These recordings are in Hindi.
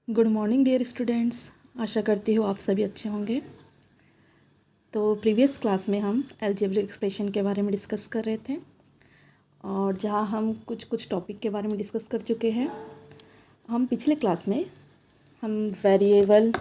Good morning dear students. आशा करती हूँ आप सभी अच्छे होंगे। तो प्रीवियस क्लास में हम अलजेब्रिक एक्सप्रेशन के बारे में डिस्कस कर रहे थे और जहाँ हम कुछ टॉपिक के बारे में डिस्कस कर चुके हैं। हम पिछले क्लास में हम वेरिएबल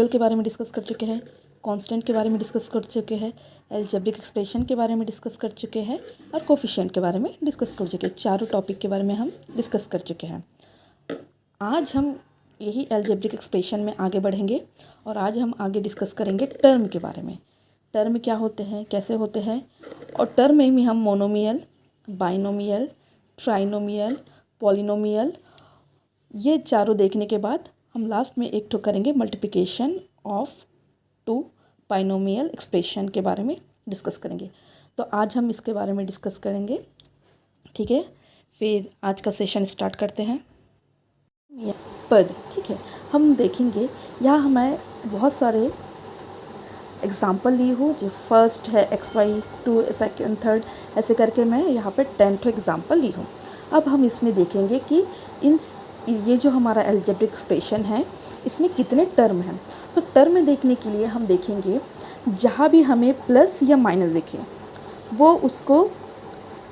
के बारे में डिस्कस कर चुके हैं, कांस्टेंट के बारे में डिस्कस कर चुके हैं, अलजेब्रिक एक्सप्रेशन के बारे में डिस्कस कर चुके हैं और कोफिशिएंट के बारे में डिस्कस कर चुके हैं। चारों टॉपिक के बारे में हम डिस्कस कर चुके हैं। आज हम यही अलजेब्रिक एक्सप्रेशन में आगे बढ़ेंगे और आज हम आगे डिस्कस करेंगे टर्म के बारे में। टर्म क्या होते हैं, कैसे होते हैं, और टर्म में भी हम मोनोमियल, बाइनोमियल, ट्राइनोमियल, पॉलिनोमियल, ये चारों देखने के बाद हम लास्ट में एक ठो करेंगे multiplication of two binomial expression के बारे में डिस्कस करेंगे। तो आज हम इसके बारे में डिस्कस करेंगे, ठीक है। फिर आज का सेशन स्टार्ट करते हैं। पद, ठीक है, हम देखेंगे यहाँ मैं बहुत सारे एग्जाम्पल ली हूँ। जो फर्स्ट है XY, 2 सेकेंड, थर्ड, ऐसे करके मैं यहाँ पे 10 एग्जाम्पल ली हूँ। अब हम इसमें देखेंगे कि ये जो हमारा अलजेब्रिक एक्सप्रेशन है इसमें कितने टर्म हैं। तो टर्म देखने के लिए हम देखेंगे जहाँ भी हमें प्लस या माइनस दिखे वो उसको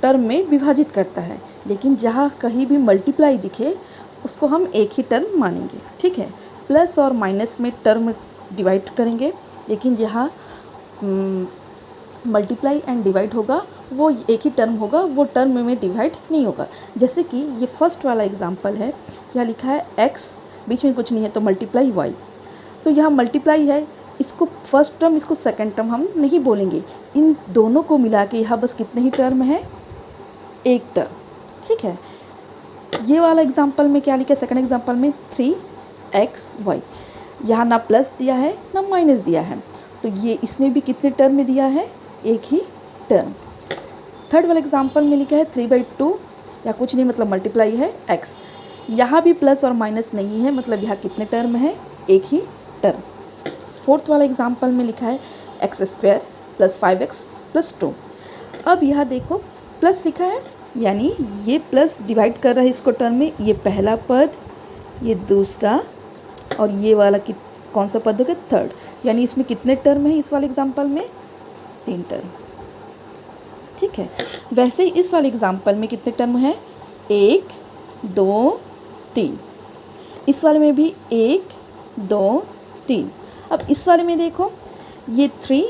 टर्म में विभाजित करता है, लेकिन जहाँ कहीं भी मल्टीप्लाई दिखे उसको हम एक ही टर्म मानेंगे, ठीक है। प्लस और माइनस में टर्म डिवाइड करेंगे, लेकिन जहाँ मल्टीप्लाई एंड डिवाइड होगा वो एक ही टर्म होगा, वो टर्म में डिवाइड नहीं होगा। जैसे कि ये फर्स्ट वाला एग्जांपल है, यहाँ लिखा है x, बीच में कुछ नहीं है तो मल्टीप्लाई y। तो यहाँ मल्टीप्लाई है, इसको फर्स्ट टर्म, इसको सेकंड टर्म हम नहीं बोलेंगे। इन दोनों को मिला के यहाँ बस कितने ही टर्म है, एक टर्म, ठीक है। ये वाला एग्जांपल में क्या लिखा है, सेकंड एग्जांपल में 3xy, यहाँ ना प्लस दिया है ना माइनस दिया है, तो ये इसमें भी कितने टर्म में दिया है, एक ही टर्म। थर्ड वाले एग्जांपल में लिखा है 3/2, या कुछ नहीं मतलब मल्टीप्लाई है x, यहाँ भी प्लस और माइनस नहीं है, मतलब यहाँ कितने टर्म है, एक ही टर्म। फोर्थ वाला एग्जांपल में लिखा है x² + 5x + 2। अब यहाँ देखो प्लस लिखा है, यानी ये प्लस डिवाइड कर रहा है इसको टर्म में, ये पहला पद, ये दूसरा, और ये वाला कौन सा पद हो गया, थर्ड। यानी इसमें कितने टर्म है इस वाले एग्जांपल में, 3 टर्म, ठीक है। वैसे ही इस वाले एग्जांपल में कितने टर्म है, 1 2 3। इस वाले में भी 1 2 3। अब इस वाले में देखो ये 3,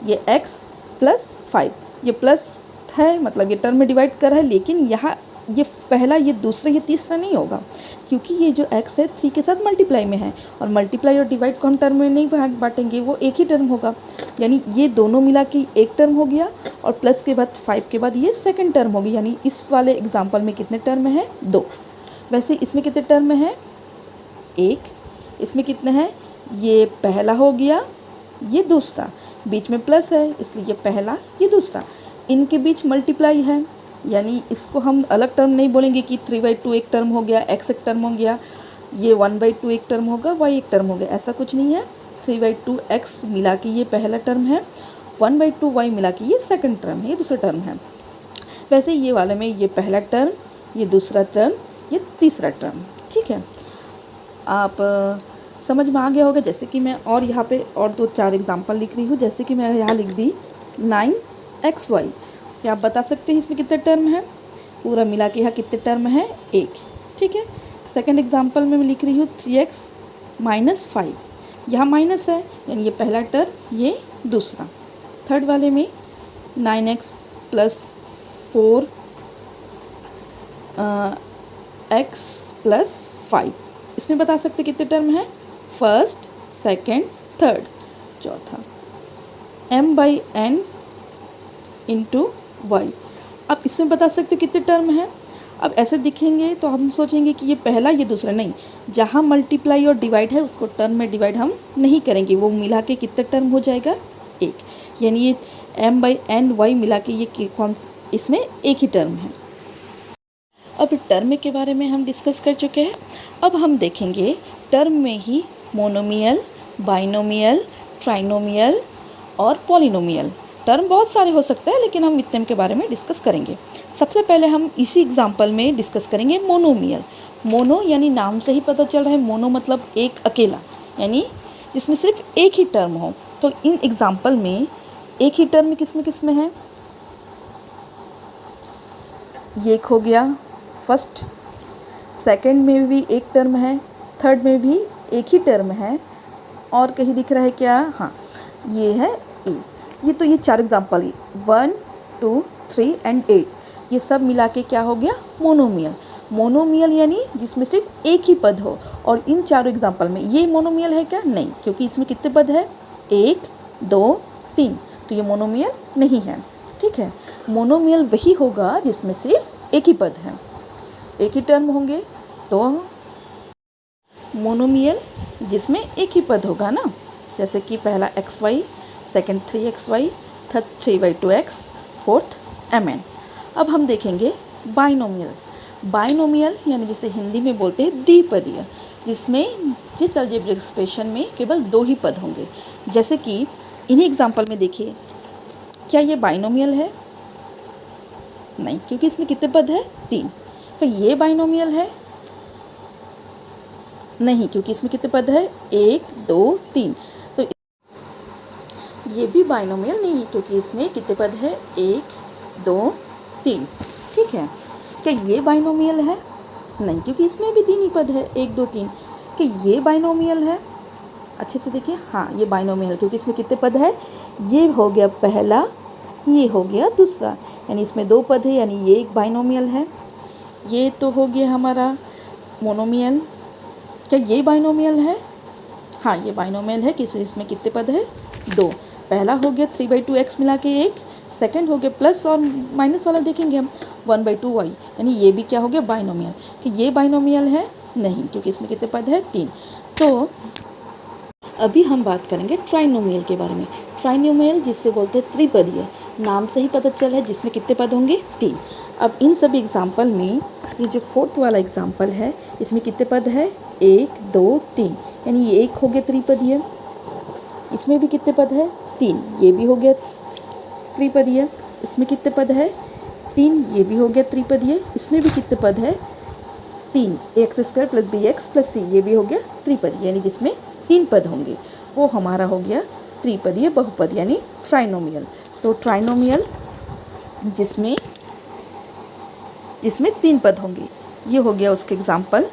ये x + 5, ये प्लस है मतलब ये टर्म में डिवाइड कर रहा है, लेकिन यहाँ ये पहला, ये दूसरा, ये तीसरा नहीं होगा, क्योंकि ये जो x है 3 के साथ मल्टीप्लाई में है, और मल्टीप्लाई और डिवाइड को हम टर्म में नहीं बांटेंगे, वो एक ही टर्म होगा। यानी ये दोनों मिला के एक टर्म हो गया, और प्लस के बाद 5 के बाद ये सेकंड टर्म होगी। यानी इस वाले एग्जांपल में कितने टर्म है, 2। वैसे इसमें कितने टर्म है, 1। इसमें कितने हैं, ये पहला हो गया, ये दूसरा, बीच में प्लस है इसलिए ये पहला, ये दूसरा, इनके बीच मल्टीप्लाई है, यानी इसको हम अलग टर्म नहीं बोलेंगे कि 3/2 एक टर्म हो गया, x एक टर्म हो गया, ये 1/2 एक टर्म होगा, y एक टर्म हो गया, ऐसा कुछ नहीं है। 3/2 x मिला के ये पहला टर्म है, 1/2 y मिला के ये सेकंड टर्म है, ये दूसरा टर्म है। वैसे ये वाले में ये पहला टर्म, ये दूसरा टर्म, ये तीसरा टर्म, ठीक है। आप समझ में आ गया होगा। जैसे कि मैं और यहाँ पे और 2-4 एग्जांपल लिख रही हूँ। जैसे कि मैं यहाँ लिख दी 9xy, क्या आप बता सकते हैं इसमें कितने टर्म है, पूरा मिला के यहाँ कितने टर्म है, 1, ठीक है। सेकंड एग्जांपल में मैं लिख रही हूँ 3x - 5, यहाँ माइनस है यानी ये पहला टर्म, ये दूसरा। थर्ड वाले में 9x + 4 x + 5, इसमें बता सकते कितने टर्म है, फर्स्ट, सेकंड, थर्ड, चौथा। m/n × y, अब इसमें बता सकते हो कितने टर्म है। अब ऐसे दिखेंगे तो हम सोचेंगे कि ये पहला, ये दूसरा, नहीं, जहाँ मल्टीप्लाई और डिवाइड है उसको टर्म में डिवाइड हम नहीं करेंगे, वो मिला के कितने टर्म हो जाएगा, 1। यानी ये m/n y मिला के ये कौन, इसमें एक ही टर्म है। अब टर्म के बारे में हम डिस्कस कर चुके हैं। अब हम देखेंगे टर्म में ही मोनोमियल, बाइनोमियल, ट्राइनोमियल और पॉलिनोमियल, टर्म बहुत सारे हो सकते हैं, लेकिन हम इतने के बारे में डिस्कस करेंगे। सबसे पहले हम इसी एग्जाम्पल में डिस्कस करेंगे मोनोमियल। मोनो यानी नाम से ही पता चल रहा है, मोनो मतलब एक अकेला, यानी जिसमें सिर्फ एक ही टर्म हो। तो इन एग्जाम्पल में एक ही टर्म किस में है, ये एक हो गया फर्स्ट, सेकंड में भी एक टर्म है, थर्ड में भी एक ही टर्म है, और कहीं दिख रहा है क्या, हाँ ये है ए। ये तो ये 4 एग्जाम्पल, 1 2 3 एंड 8, ये सब मिला के क्या हो गया, मोनोमियल। मोनोमियल यानी जिसमें सिर्फ एक ही पद हो। और इन चारों एग्जाम्पल में ये मोनोमियल है क्या, नहीं, क्योंकि इसमें कितने पद है, 1 2 3, तो ये मोनोमियल नहीं है। ठीक है, मोनोमियल वही होगा जिसमें सिर्फ एक ही पद है, एक ही टर्म होंगे, तो मोनोमियल जिसमें एक ही पद होगा ना, जैसे कि पहला XY, second 3XY, third 3/2X, fourth MN। अब हम देखेंगे बाइनोमियल। बाइनोमियल यानी जिसे हिंदी में बोलते हैं द्विपदीय, जिसमें जिस अलजेब्रिक एक्सप्रेशन में केवल 2 ही पद होंगे। जैसे कि इन्हीं एग्जाम्पल में देखिए, क्या ये बाइनोमियल है, नहीं, क्योंकि इसमें कितने पद है, 3। तो ये बाइनोमियल है, नहीं, क्योंकि इसमें कितने पद है, 1 2 3। तो ये भी बाइनोमियल नहीं है, क्योंकि इसमें कितने पद है, 1 2 3। ठीक है, क्या ये बाइनोमियल है, नहीं, क्योंकि इसमें भी 3 ही पद है, 1 2 3। क्या ये बाइनोमियल है, अच्छे से देखिए, हाँ ये बाइनोमियल, क्योंकि इसमें कितने पद है, ये हो गया पहला, ये हो गया दूसरा, यानी इसमें 2 पद है, यानी ये एक बाइनोमियल है। ये तो हो गया हमारा मोनोमियल। क्या ये बाइनोमियल है, हाँ ये बाइनोमियल है, किसी इसमें कितने पद है, 2। पहला हो गया 3/2X मिला के 1, सेकेंड हो गया प्लस और माइनस वाला देखेंगे हम 1/2Y, यानी ये भी क्या हो गया, बाइनोमियल। कि ये बाइनोमियल है, नहीं, क्योंकि इसमें कितने पद है, 3। तो अभी हम बात करेंगे ट्राइनोमियल के बारे में। ट्राइनोमियल जिससे बोलते हैं त्रिपदीय, नाम से ही पता चल है जिसमें कितने पद होंगे, 3। अब इन सभी एग्जाम्पल में ये जो फोर्थ वाला एग्जाम्पल है, इसमें कितने पद है, 1 2 3, यानी ये एक हो गया त्रिपदीय। इसमें भी कितने पद है, 3, ये भी हो गया त्रिपदीय। इसमें कितने पद है, 3, ये भी हो गया त्रिपदीय। इसमें भी कितने पद है, 3, AX² + BX + C, ये भी हो गया त्रिपदीय, यानी जिसमें 3 पद होंगे, वो हमारा हो गया त्रिपदीय बहुपद, यानी ट्राइनोमियल। तो ट्राइनोमियल जिसमें 3 पद होंगे, ये हो गया उसके एग्जाम्पल।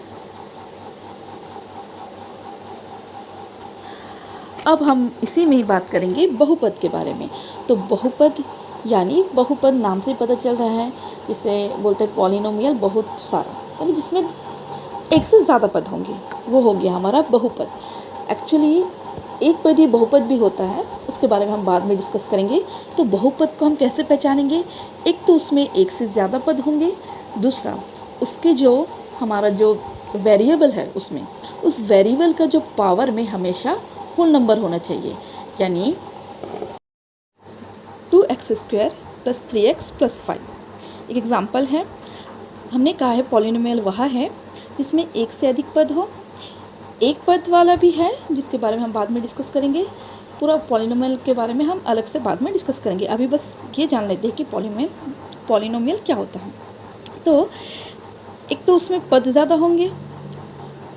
अब हम इसी में ही बात करेंगे बहुपद के बारे में। तो बहुपद यानी बहुपद नाम से पता चल रहा है, जिसे बोलते हैं पॉलिनोमियल, बहुत सारा, यानी जिसमें एक से ज़्यादा पद होंगे, वो हो गया हमारा बहुपद। एक्चुअली एक पदी बहुपद भी होता है, उसके बारे में हम बाद में डिस्कस करेंगे। तो बहुपद को हम कैसे पहचानेंगे, एक तो उसमें एक से ज़्यादा पद होंगे, दूसरा उसके जो हमारा जो वेरिएबल है उसमें, उस वेरिएबल का जो पावर में हमेशा होल नंबर होना चाहिए, यानी 2x² + 3x + 5। एक एग्जाम्पल है, हमने कहा है पॉलिनोमियल वह है जिसमें एक से अधिक पद हो। एक पद वाला भी है जिसके बारे में हम बाद में डिस्कस करेंगे, पूरा पॉलिनोमियल के बारे में हम अलग से बाद में डिस्कस करेंगे। अभी बस ये जान लेते हैं कि पॉलिनोमियल क्या होता है। तो एक तो उसमें पद ज़्यादा होंगे,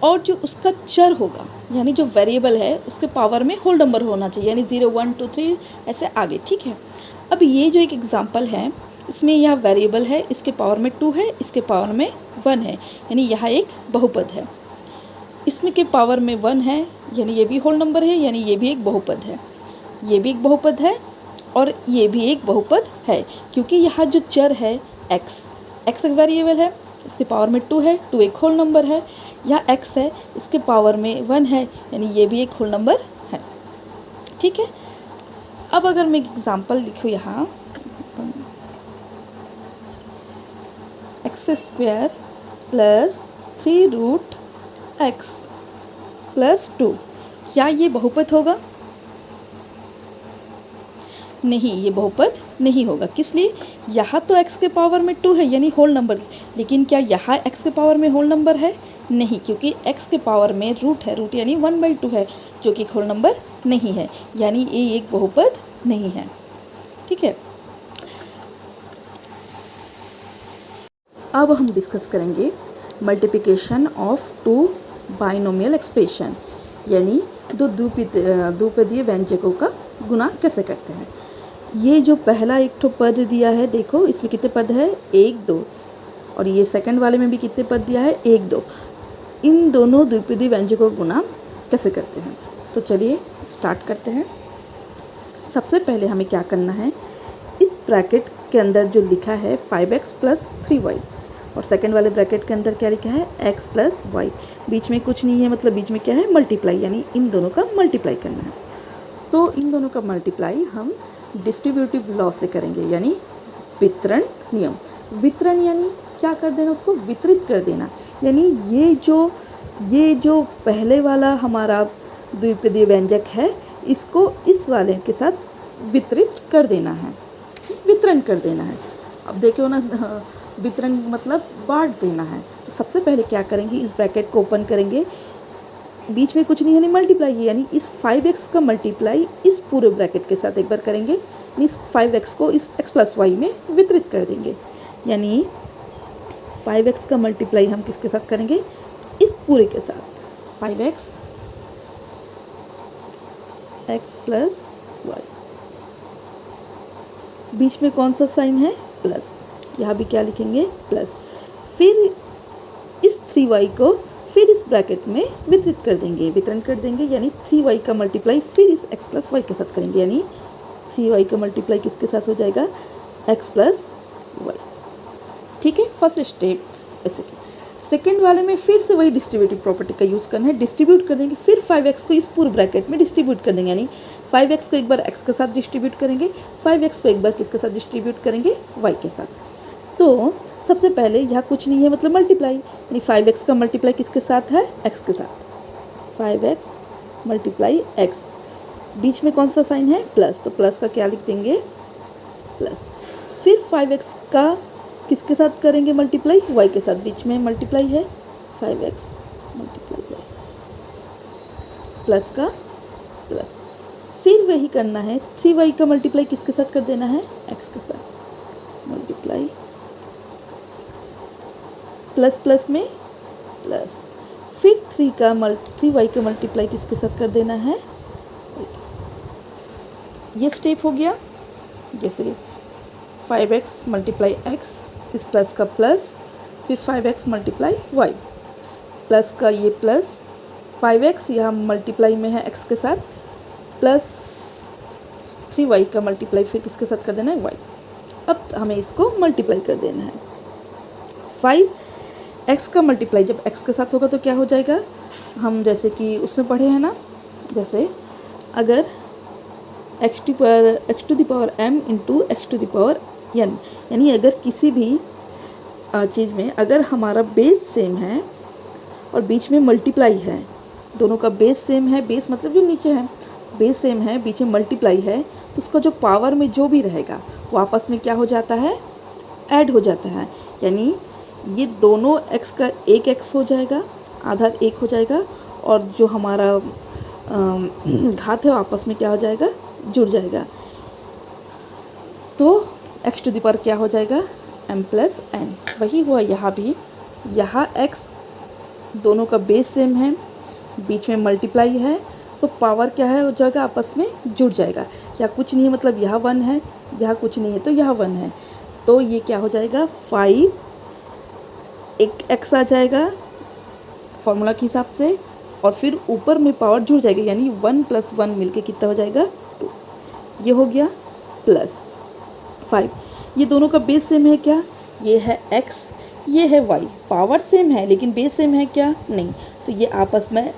और जो उसका चर होगा यानी जो वेरिएबल है उसके पावर में होल नंबर होना चाहिए, यानी 0 1 2 3 ऐसे आगे। ठीक है, अब ये जो एक एग्जांपल है, इसमें यह वेरिएबल है, इसके पावर में 2 है, इसके पावर में 1 है, यानी यह एक बहुपद है। इसमें के पावर में 1 है, यानी ये भी होल नंबर है, यानी ये भी एक बहुपद है, ये भी एक बहुपद है, और ये भी एक बहुपद है, क्योंकि यहाँ जो चर है x एक वेरिएबल है, इसके पावर में 2 है, 2 एक होल नंबर है। यहाँ x है, इसके पावर में 1 है, यानी ये भी एक होल नंबर है। ठीक है, अब अगर मैं एक एग्जांपल लिखूँ यहाँ, x² + 3√x + 2, क्या ये बहुपद होगा? नहीं, ये बहुपद नहीं होगा। किस लिए? यहाँ तो x के पावर में 2 है, यानी होल नंबर, लेकिन क्या यहाँ x के पावर में होल नंबर है? नहीं, क्योंकि x के पावर में रूट है, रूट यानी 1/2 है, जो कि होल नंबर नहीं है, यानी ये एक बहुपद नहीं है। ठीक है। अब हम डिस्कस करेंगे multiplication of two binomial expression, यानी दो द्विपदीय व्यंजकों का गुणा कैसे करते हैं। ये जो पहला एक ठो पद दिया है, देखो इसमें कितने पद है, 1 2, और ये सेकंड वाले में भी कितने पद दिया है, 1 2। इन दोनों द्विपदीय व्यंजकों का गुणा कैसे करते हैं, तो चलिए स्टार्ट करते हैं। सबसे पहले हमें क्या करना है, इस ब्रैकेट के अंदर जो लिखा है 5x + 3y, और सेकंड वाले ब्रैकेट के अंदर क्या लिखा है, x + y, बीच में कुछ नहीं है, मतलब बीच में क्या है, मल्टीप्लाई, यानी इन दोनों का मल्टीप्लाई करना है। तो इन दोनों का मल्टीप्लाई हम डिस्ट्रीब्यूटिव लॉ से करेंगे, यानी वितरण नियम। वितरण यानी क्या कर देना, उसको वितरित कर देना, यानी ये जो पहले वाला हमारा द्विपदीय व्यंजक है, इसको इस वाले के साथ वितरित कर देना है, वितरण कर देना है। अब देखो ना, वितरण मतलब बांट देना है। तो सबसे पहले क्या करेंगे, इस ब्रैकेट को ओपन करेंगे, बीच में कुछ नहीं है, यानी मल्टीप्लाई है, यानी इस 5x का मल्टीप्लाई इस पूरे ब्रैकेट के साथ एक बार करेंगे, इस 5x को इस x + y में वितरित कर देंगे, यानी 5x का मल्टीप्लाई हम किसके साथ करेंगे, इस पूरे के साथ, 5x x + y, बीच में कौन सा साइन है, प्लस, यहाँ भी क्या लिखेंगे, प्लस, फिर इस 3y को फिर इस ब्रैकेट में वितरित कर देंगे, वितरण कर देंगे, यानी 3y का मल्टीप्लाई फिर इस x + y के साथ करेंगे, यानी 3y का मल्टीप्लाई किसके साथ हो जाएगा, x + y। ठीक है, फर्स्ट स्टेप ऐसे की। सेकेंड वाले में फिर से वही डिस्ट्रीब्यूटिव प्रॉपर्टी का यूज़ करना है, डिस्ट्रीब्यूट कर देंगे, फिर 5x को इस पूरे ब्रैकेट में डिस्ट्रीब्यूट कर देंगे, यानी 5x को एक बार x के साथ डिस्ट्रीब्यूट करेंगे, 5x को एक बार किसके साथ डिस्ट्रीब्यूट करेंगे, y के साथ। तो सबसे पहले यहाँ कुछ नहीं है, मतलब मल्टीप्लाई, यानी 5x का मल्टीप्लाई किसके साथ है, x के साथ, 5x × x, बीच में कौन सा साइन है, प्लस, तो प्लस का क्या लिख देंगे, प्लस, फिर 5x का किसके साथ करेंगे मल्टीप्लाई, y के साथ, बीच में मल्टीप्लाई है, 5x × y, प्लस का प्लस, फिर वही करना है, 3y का मल्टीप्लाई किसके साथ कर देना है, x के साथ, मल्टीप्लाई, प्लस प्लस में प्लस, फिर 3y का मल्टीप्लाई किसके साथ कर देना है, y के साथ। ये स्टेप हो गया, जैसे 5x × x, इस प्लस का प्लस, फिर 5x × y, प्लस का ये प्लस, 5x यहाँ मल्टीप्लाई में है x के साथ, प्लस 3y का मल्टीप्लाई फिर किसके साथ कर देना है, y। अब हमें इसको मल्टीप्लाई कर देना है, 5x का मल्टीप्लाई जब x के साथ होगा तो क्या हो जाएगा, हम जैसे कि उसमें पढ़े हैं ना, जैसे अगर x to the power m into x to the power n, यानी अगर किसी भी चीज़ में अगर हमारा बेस सेम है और बीच में मल्टीप्लाई है, दोनों का बेस सेम है, बेस मतलब जो नीचे है, बेस सेम है, बीच में मल्टीप्लाई है, तो उसका जो पावर में जो भी रहेगा वो आपस में क्या हो जाता है, ऐड हो जाता है, यानी ये दोनों x का एक x हो जाएगा, आधा 1 हो जाएगा, और जो हमारा घात है वो आपस में क्या हो जाएगा, जुड़ जाएगा, तो x टू द पावर क्या हो जाएगा, m + n। वही हुआ यहाँ भी, यहाँ x दोनों का बेस सेम है, बीच में मल्टीप्लाई है, तो पावर क्या है, हो जाएगा आपस में जुड़ जाएगा, या कुछ नहीं है, मतलब यहाँ 1 है, यहाँ कुछ नहीं है तो यहाँ 1 है, तो ये क्या हो जाएगा, 5 एक x आ जाएगा फॉर्मूला के हिसाब से, और फिर ऊपर में पावर जुड़ जाएगी, यानी 1 + 1 मिलके कितना हो जाएगा, 2। ये हो गया प्लस 5, ये दोनों का बेस सेम है क्या, ये है x, ये है y, पावर सेम है लेकिन बेस सेम है क्या, नहीं, तो ये आपस में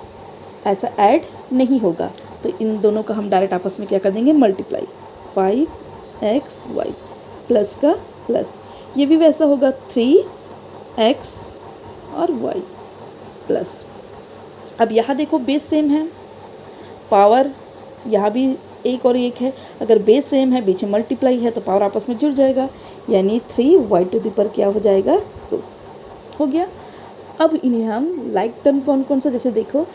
ऐसा ऐड नहीं होगा, तो इन दोनों का हम डायरेक्ट आपस में क्या कर देंगे, मल्टीप्लाई, 5xy प्लस का प्लस, ये भी वैसा होगा, 3x और y प्लस। अब यहाँ देखो बेस सेम है, पावर यहाँ भी 1 और 1 है, अगर बेस सेम है, बीच में मल्टीप्लाई है, तो पावर आपस में जुड़ जाएगा, यानी 3y टू द पावर क्या हो जाएगा, 2 हो गया। अब इन्हें हम लाइक टर्म कौन कौन सा, जैसे देखो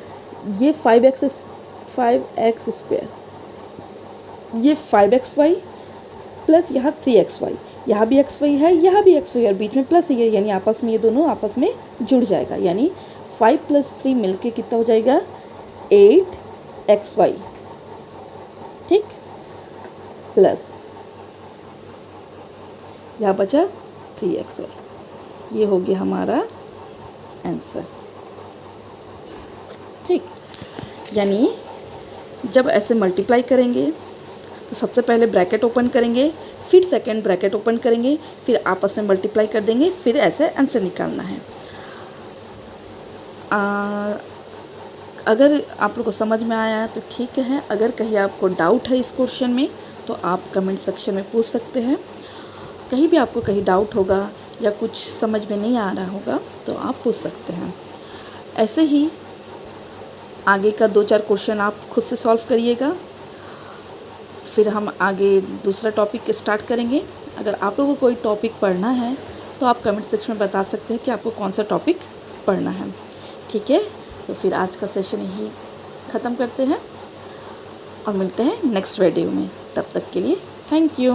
ये 5x², ये 5xy, प्लस यहाँ 3xy, यहाँ भी xy है, यहाँ भी xy और बीच में प्लस है, यानी आपस में ये दोनों आपस में जुड़ जाएगा, यानी 5 + 3 मिलके कितना हो जाएगा 8xy, ठीक, प्लस यहाँ बचा 3xy। ये हो गया हमारा आंसर, ठीक। यानी जब ऐसे मल्टीप्लाई करेंगे तो सबसे पहले ब्रैकेट ओपन करेंगे, फिर सेकंड ब्रैकेट ओपन करेंगे, फिर आपस में मल्टीप्लाई कर देंगे, फिर ऐसे आंसर निकालना है। अगर आप लोग को समझ में आया है तो ठीक है, अगर कहीं आपको डाउट है इस क्वेश्चन में तो आप कमेंट सेक्शन में पूछ सकते हैं। कहीं भी आपको कहीं डाउट होगा या कुछ समझ में नहीं आ रहा होगा तो आप पूछ सकते हैं। ऐसे ही आगे का 2-4 क्वेश्चन आप खुद से सॉल्व करिएगा, फिर हम आगे दूसरा टॉपिक स्टार्ट करेंगे। अगर आप लोगों को कोई टॉपिक पढ़ना है तो आप कमेंट सेक्शन में बता सकते हैं कि आपको कौन सा टॉपिक पढ़ना है, ठीक है। तो फिर आज का सेशन यही ख़त्म करते हैं और मिलते हैं नेक्स्ट वीडियो में। तब तक के लिए थैंक यू।